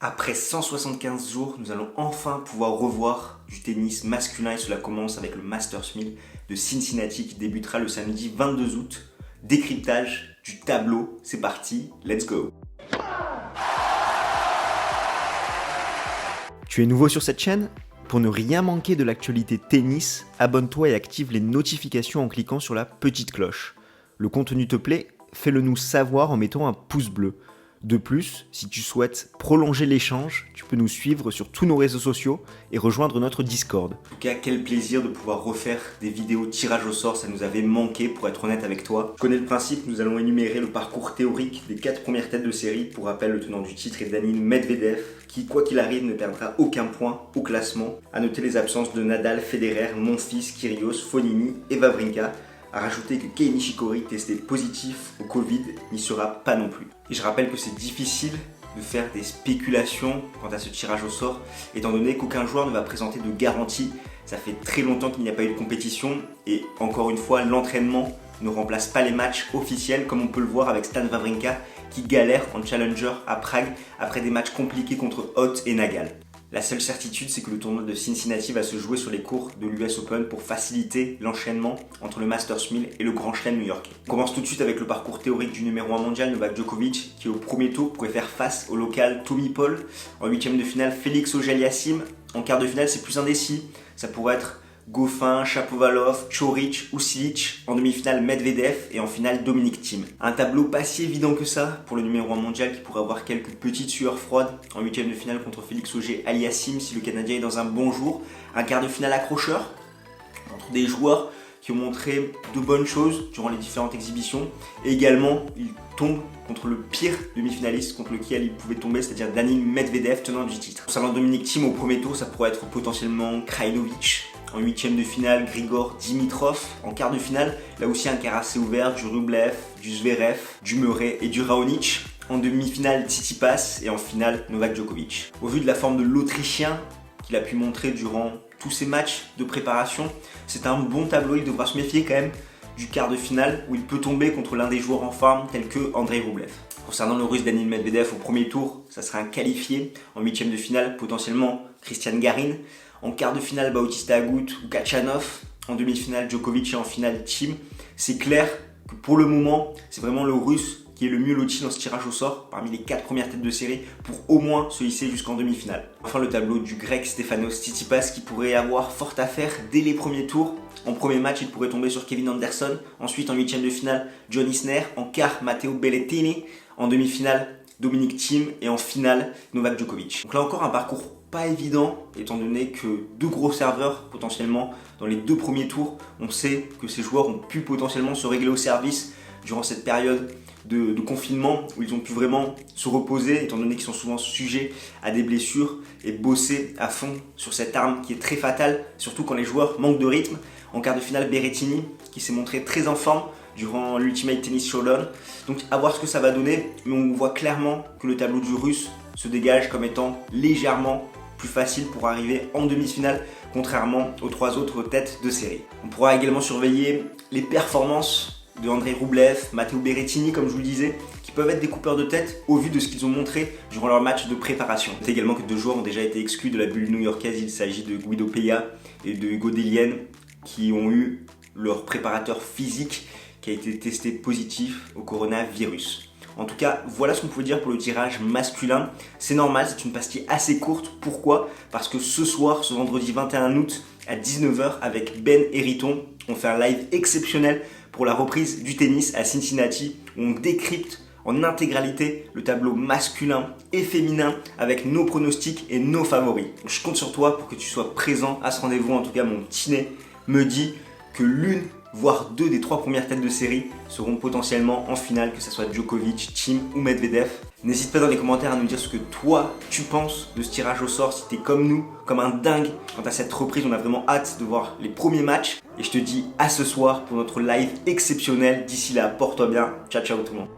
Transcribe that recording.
Après 175 jours, nous allons enfin pouvoir revoir du tennis masculin et cela commence avec le Masters 1000 de Cincinnati qui débutera le samedi 22 août. Décryptage du tableau, c'est parti, let's go! Tu es nouveau sur cette chaîne? Pour ne rien manquer de l'actualité tennis, abonne-toi et active les notifications en cliquant sur la petite cloche. Le contenu te plaît? Fais-le nous savoir en mettant un pouce bleu. De plus, si tu souhaites prolonger l'échange, tu peux nous suivre sur tous nos réseaux sociaux et rejoindre notre Discord. En tout cas, quel plaisir de pouvoir refaire des vidéos tirage au sort, ça nous avait manqué pour être honnête avec toi. Tu connais le principe, nous allons énumérer le parcours théorique des 4 premières têtes de série. Pour rappel, le tenant du titre est Daniil Medvedev, qui quoi qu'il arrive ne perdra aucun point au classement. À noter les absences de Nadal, Federer, Monfils, Kyrgios, Fognini et Wawrinka. À rajouter que Kei Nishikori, testé positif au Covid, n'y sera pas non plus. Et je rappelle que c'est difficile de faire des spéculations quant à ce tirage au sort, étant donné qu'aucun joueur ne va présenter de garantie. Ça fait très longtemps qu'il n'y a pas eu de compétition, et encore une fois, l'entraînement ne remplace pas les matchs officiels, comme on peut le voir avec Stan Wawrinka, qui galère en challenger à Prague après des matchs compliqués contre Hoth et Nagal. La seule certitude, c'est que le tournoi de Cincinnati va se jouer sur les cours de l'US Open pour faciliter l'enchaînement entre le Masters 1000 et le Grand Chelem new-yorkais. On commence tout de suite avec le parcours théorique du numéro 1 mondial, Novak Djokovic, qui au premier tour pourrait faire face au local Tommy Paul. En huitième de finale, Félix Auger-Aliassime. En quart de finale, c'est plus indécis. Ça pourrait être Goffin, Shapovalov, Coric ou Cilic, en demi-finale Medvedev et en finale Dominic Thiem. Un tableau pas si évident que ça pour le numéro 1 mondial qui pourrait avoir quelques petites sueurs froides en huitième de finale contre Félix Auger-Aliassime si le Canadien est dans un bon jour. Un quart de finale accrocheur entre des joueurs qui ont montré de bonnes choses durant les différentes exhibitions et également il tombe contre le pire demi-finaliste contre lequel il pouvait tomber, c'est-à-dire Daniil Medvedev, tenant du titre. Concernant Dominic Thiem au premier tour, ça pourrait être potentiellement Krajinovic. En huitième de finale, Grigor Dimitrov. En quart de finale, là aussi un quart assez ouvert, du Rublev, du Zverev, du Murray et du Raonic. En demi-finale, Tsitsipas et en finale, Novak Djokovic. Au vu de la forme de l'Autrichien qu'il a pu montrer durant tous ses matchs de préparation, c'est un bon tableau. Il devra se méfier quand même du quart de finale où il peut tomber contre l'un des joueurs en forme tels que Andrei Rublev. Concernant le russe Daniil Medvedev, au premier tour, ça sera un qualifié. En huitième de finale, potentiellement Cristian Garin. En quart de finale, Bautista Agut ou Kachanov. En demi-finale, Djokovic et en finale, Thiem. C'est clair que pour le moment, c'est vraiment le russe qui est le mieux loti dans ce tirage au sort parmi les 4 premières têtes de série pour au moins se hisser jusqu'en demi-finale. Enfin, le tableau du grec Stefanos Tsitsipas qui pourrait avoir fort à faire dès les premiers tours. En premier match, il pourrait tomber sur Kevin Anderson. Ensuite, en huitième de finale, John Isner. En quart, Matteo Berrettini. En demi-finale, Dominic Thiem. Et en finale, Novak Djokovic. Donc là encore, un parcours pas évident, étant donné que 2 gros serveurs potentiellement dans les 2 premiers tours. On sait que ces joueurs ont pu potentiellement se régler au service durant cette période de confinement où ils ont pu vraiment se reposer, étant donné qu'ils sont souvent sujets à des blessures et bosser à fond sur cette arme qui est très fatale, surtout quand les joueurs manquent de rythme. En quart de finale, Berrettini qui s'est montré très en forme durant l'Ultimate Tennis Showdown. Donc à voir ce que ça va donner, mais on voit clairement que le tableau du russe se dégage comme étant légèrement plus facile pour arriver en demi-finale, contrairement aux 3 autres têtes de série. On pourra également surveiller les performances de Andrei Rublev, Matteo Berrettini, comme je vous le disais, qui peuvent être des coupeurs de tête au vu de ce qu'ils ont montré durant leur match de préparation. Notez également que 2 joueurs ont déjà été exclus de la bulle new-yorkaise. Il s'agit de Guido Pella et de Hugo Dellien, qui ont eu leur préparateur physique qui a été testé positif au coronavirus. En tout cas, voilà ce qu'on pouvait dire pour le tirage masculin. C'est normal, c'est une pastille assez courte. Pourquoi? Parce que ce soir, ce vendredi 21 août à 19h avec Ben Hériton, on fait un live exceptionnel pour la reprise du tennis à Cincinnati où on décrypte en intégralité le tableau masculin et féminin avec nos pronostics et nos favoris. Donc, je compte sur toi pour que tu sois présent à ce rendez-vous. En tout cas, mon Tinet me dit que l'une voire 2 des 3 premières têtes de série seront potentiellement en finale, que ce soit Djokovic, Thiem ou Medvedev. N'hésite pas dans les commentaires à nous dire ce que toi tu penses de ce tirage au sort, si t'es comme nous, comme un dingue quant à cette reprise. On a vraiment hâte de voir les premiers matchs et je te dis à ce soir pour notre live exceptionnel. D'ici là, porte-toi bien, ciao ciao tout le monde.